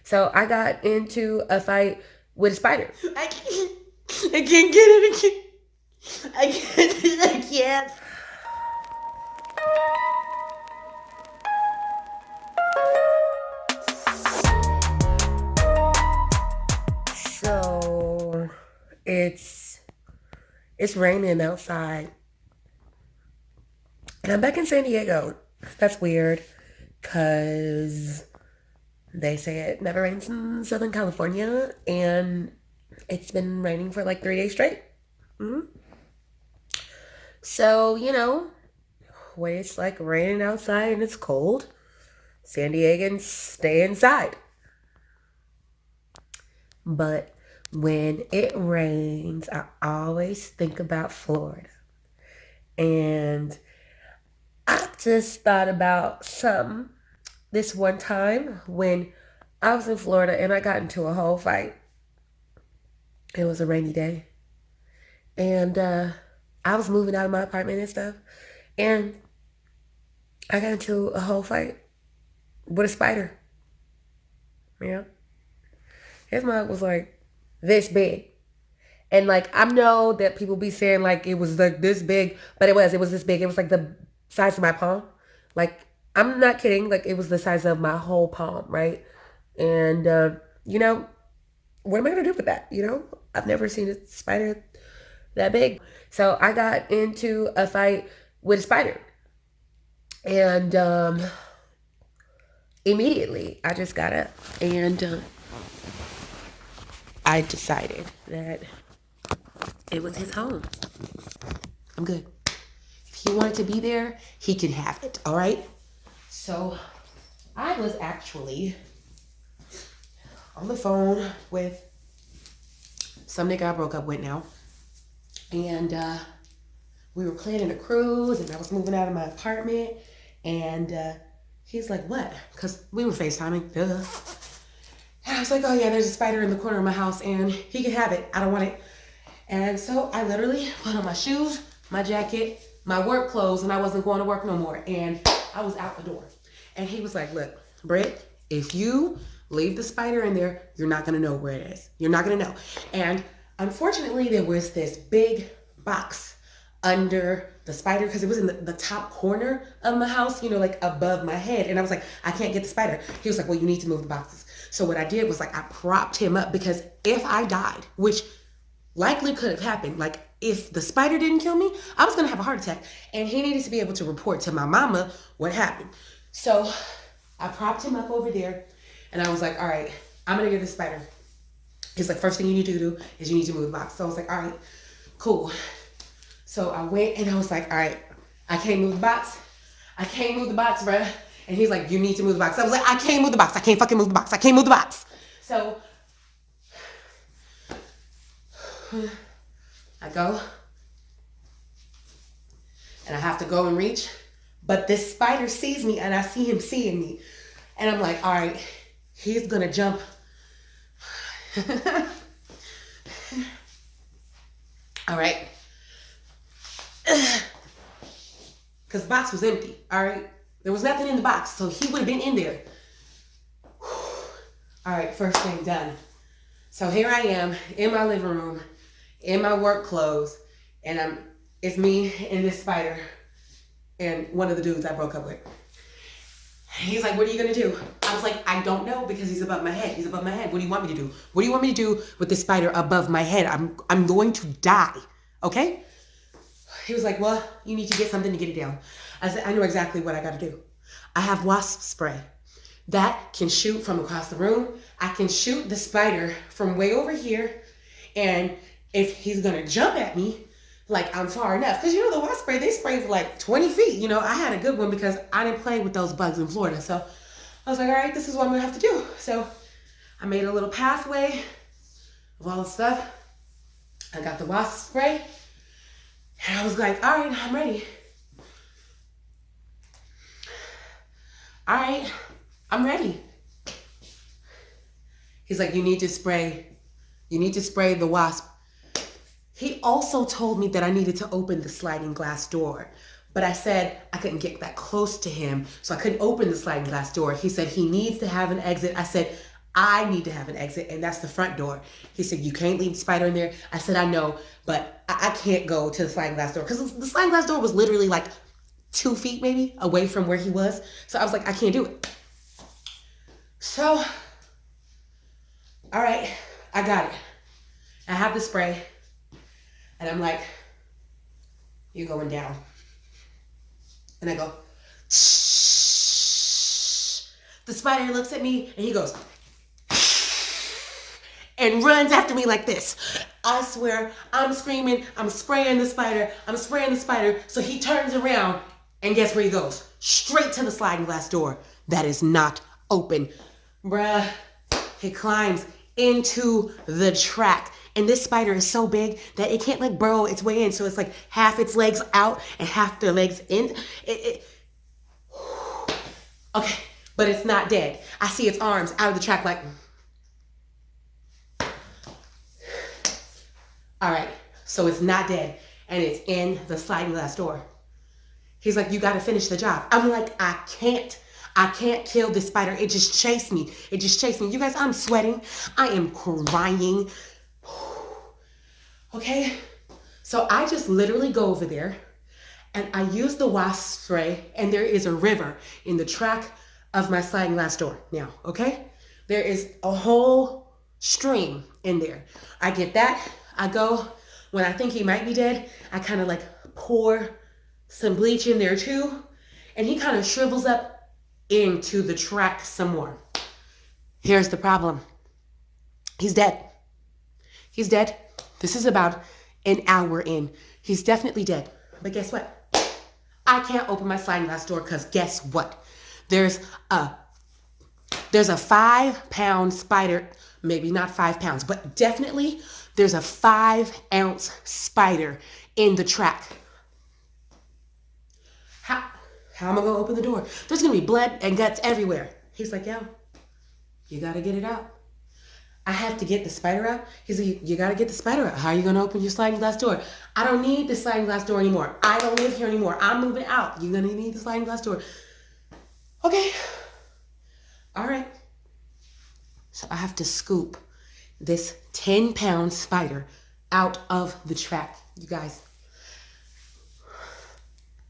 So I got into a fight with a spider. I can't get it. I can't. I can't. So it's it's raining outside. And I'm back in San Diego. That's weird because they say it never rains in Southern California, and it's been raining for like 3 days straight. hmm So, when it's like raining outside and it's cold, San Diegans stay inside. But when it rains, I always think about Florida. And I just thought about some this one time when I was in Florida and I got into a whole fight. It was a rainy day. And I was moving out of my apartment and stuff. And I got into a whole fight with a spider. Yeah. His mug was like this big. And like I know that people be saying like it was like this big, but it was this big. It was like the size of my palm. Like I'm not kidding. Like it was the size of my whole palm, right? And you know, what am I gonna do with that? I've never seen a spider that big. So I got into a fight with a spider, and immediately I just got up and I decided that it was his home. I'm good. If he wanted to be there, he can have it. All right. So I was actually on the phone with some nigga I broke up with now, and we were planning a cruise, and I was moving out of my apartment, and he's like, "What?" Because we were FaceTiming. Duh. And I was like, "Oh yeah, there's a spider in the corner of my house, and he can have it. I don't want it." And so I literally put on my shoes, my jacket, my work clothes, and I wasn't going to work no more. And I was out the door. And he was like, "Look, Britt, if you leave the spider in there, you're not going to know where it is. You're not going to know." And unfortunately, there was this big box under the spider because it was in the top corner of my house, like above my head. And I was like, "I can't get the spider." He was like, "Well, you need to move the boxes." So what I did was like I propped him up because if I died, which likely could have happened. Like if the spider didn't kill me, I was gonna have a heart attack, and he needed to be able to report to my mama what happened. So I propped him up over there, and I was like, "All right, I'm gonna get the spider." He's like, "First thing you need to do is you need to move the box." So I was like, "All right, cool." So I went and I was like, "All right, I can't move the box. I can't move the box, bruh." And he's like, "You need to move the box." I was like, "I can't move the box. I can't fucking move the box. I can't move the box." So I go and I have to go and reach. But this spider sees me and I see him seeing me. And I'm like, all right, he's gonna jump. All right. Because the box was empty. All right. There was nothing in the box, so he would have been in there. All right, first thing done. So here I am in my living room, in my work clothes, and it's me and this spider and one of the dudes I broke up with. He's like, "What are you gonna do?" I was like, "I don't know because he's above my head. He's above my head. What do you want me to do? What do you want me to do with this spider above my head? I'm going to die. Okay?" He was like, "Well, you need to get something to get it down." I said, "I know exactly what I gotta do. I have wasp spray. That can shoot from across the room. I can shoot the spider from way over here. And if he's gonna jump at me, like I'm far enough, because the wasp spray, they spray for like 20 feet. I had a good one because I didn't play with those bugs in Florida. So I was like, all right, this is what I'm gonna have to do. So I made a little pathway of all the stuff. I got the wasp spray. And I was like, all right, I'm ready. All right, I'm ready. He's like, you need to spray the wasp. He also told me that I needed to open the sliding glass door. But I said I couldn't get that close to him, so I couldn't open the sliding glass door. He said he needs to have an exit. I said, I need to have an exit, and that's the front door. He said, you can't leave the spider in there. I said, I know, but I can't go to the sliding glass door because the sliding glass door was literally like 2 feet maybe away from where he was. So I was like, I can't do it. So, all right, I got it. I have the spray, and I'm like, you're going down. And I go, shh. The spider looks at me, and he goes, and runs after me like this. I swear, I'm screaming, I'm spraying the spider, So he turns around, and guess where he goes? Straight to the sliding glass door that is not open. Bruh, he climbs into the track. And this spider is so big that it can't like burrow its way in. So it's like half its legs out and half their legs in. Okay, but it's not dead. I see its arms out of the track like, all right, so it's not dead and it's in the sliding glass door. He's like, you gotta finish the job. I'm like, I can't kill this spider. It just chased me. You guys, I'm sweating. I am crying. Okay, so I just literally go over there and I use the wasp spray, and there is a river in the track of my sliding glass door now, okay? There is a whole stream in there. I get that, I go, when I think he might be dead, I kind of like pour some bleach in there too, and he kind of shrivels up into the track some more. Here's the problem. He's dead. He's dead. This is about an hour in. He's definitely dead. But guess what? I can't open my sliding glass door because guess what? There's a 5-pound spider, maybe not 5 pounds, but definitely there's a 5-ounce spider in the track. How am I gonna open the door? There's gonna be blood and guts everywhere. He's like, yo, you gotta get it out. I have to get the spider out. He's like, you gotta get the spider out. How are you gonna open your sliding glass door? I don't need the sliding glass door anymore. I don't live here anymore. I'm moving out. You're gonna need the sliding glass door. Okay. All right. So I have to scoop this 10-pound spider out of the track. You guys,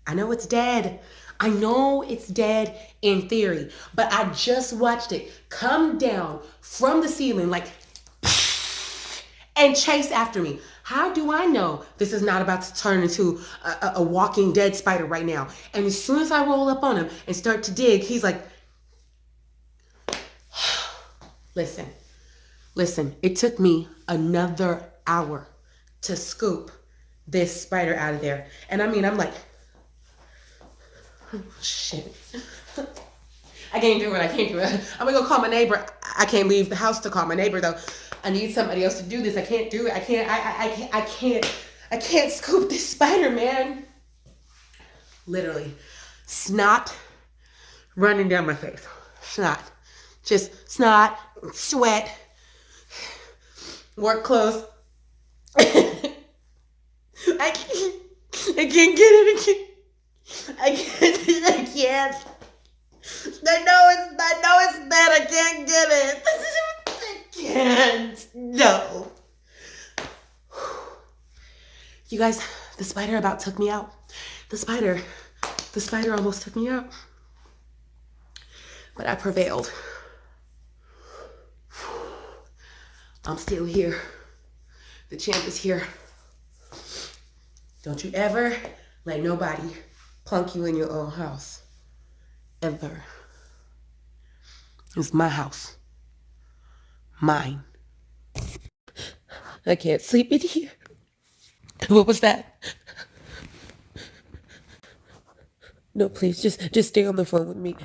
I know it's dead. I know it's dead in theory, but I just watched it come down from the ceiling like and chase after me. How do I know this is not about to turn into a walking dead spider right now? And as soon as I roll up on him and start to dig, he's like, listen, it took me another hour to scoop this spider out of there. And I mean, I'm like, shit. I can't do it. I'm gonna go call my neighbor. I can't leave the house to call my neighbor though. I need somebody else to do this. I can't do it. I can't scoop this spider, man. Literally, snot running down my face. Snot. Just snot, sweat, work clothes. I can't get it. I can't. I know it's bad. I can't get it. I can't. No. You guys, the spider about took me out. The spider almost took me out. But I prevailed. I'm still here. The champ is here. Don't you ever let nobody plunk you in your own house. Ever. It's my house. Mine. I can't sleep in here. What was that? No, please, just stay on the phone with me.